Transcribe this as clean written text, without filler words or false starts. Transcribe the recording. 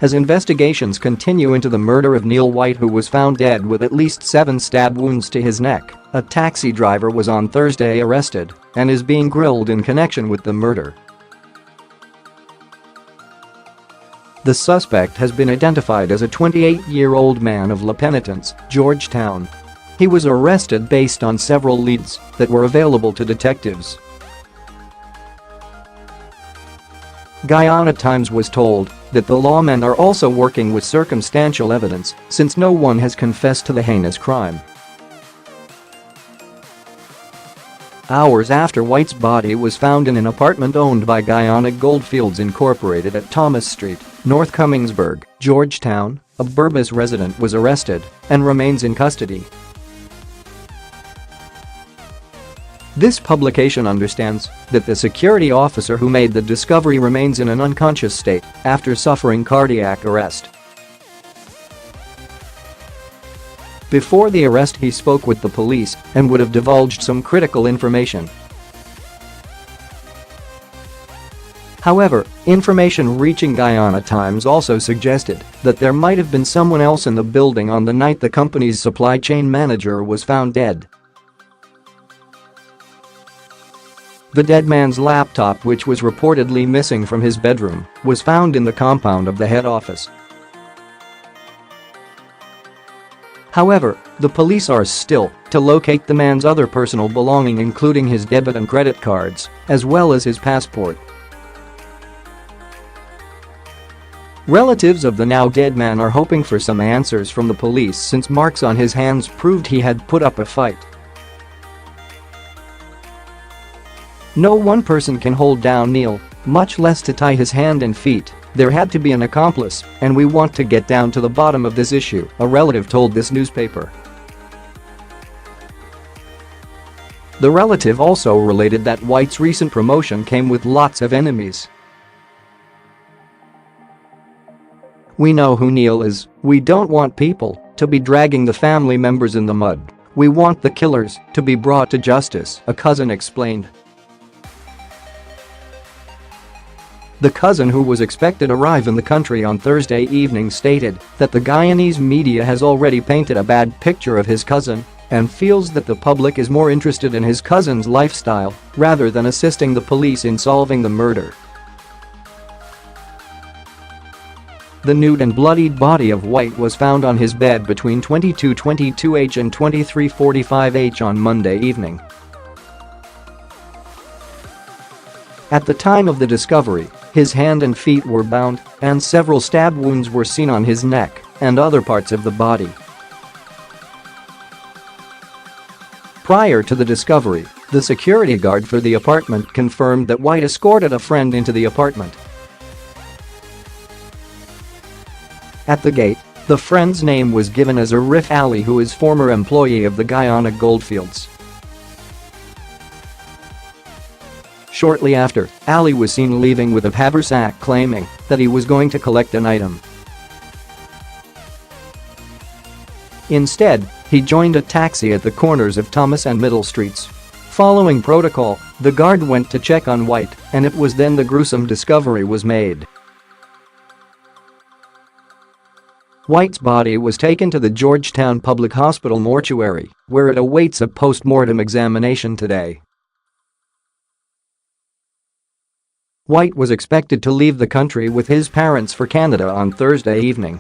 as investigations continue into the murder of Neil White, who was found dead with at least 7 stab wounds to his neck. A taxi driver was on Thursday arrested and is being grilled in connection with the murder. The suspect has been identified as a 28-year-old man of La Penitence, Georgetown. He was arrested based on several leads that were available to detectives. Guyana Times was told that the lawmen are also working with circumstantial evidence since no one has confessed to the heinous crime. Hours after White's body was found in an apartment owned by Guyana Goldfields Incorporated at Thomas Street, North Cummingsburg, Georgetown, a Burbus resident was arrested and remains in custody. This publication understands that the security officer who made the discovery remains in an unconscious state after suffering cardiac arrest. Before the arrest, he spoke with the police and would have divulged some critical information. However, information reaching Guyana Times also suggested that there might have been someone else in the building on the night the company's supply chain manager was found dead. The dead man's laptop, which was reportedly missing from his bedroom, was found in the compound of the head office. However, the police are still to locate the man's other personal belongings, including his debit and credit cards, as well as his passport. Relatives of the now dead man are hoping for some answers from the police since marks on his hands proved he had put up a fight. No one person can hold down Neil, much less to tie his hand and feet. There had to be an accomplice, and we want to get down to the bottom of this issue, a relative told this newspaper. The relative also related that White's recent promotion came with lots of enemies. We know who Neil is. We don't want people to be dragging the family members in the mud. We want the killers to be brought to justice, a cousin explained. The cousin, who was expected to arrive in the country on Thursday evening, stated that the Guyanese media has already painted a bad picture of his cousin and feels that the public is more interested in his cousin's lifestyle rather than assisting the police in solving the murder. The nude and bloodied body of White was found on his bed between 22:22 and 23:45 on Monday evening. At the time of the discovery, his hand and feet were bound, and several stab wounds were seen on his neck and other parts of the body. Prior to the discovery, the security guard for the apartment confirmed that White escorted a friend into the apartment. At the gate, the friend's name was given as Arif Ali, who is former employee of the Guyana Goldfields. Shortly after, Ali was seen leaving with a haversack, claiming that he was going to collect an item. Instead, he joined a taxi at the corners of Thomas and Middle Streets. Following protocol, the guard went to check on White, and it was then the gruesome discovery was made. White's body was taken to the Georgetown Public Hospital mortuary, where it awaits a post-mortem examination today. White was expected to leave the country with his parents for Canada on Thursday evening.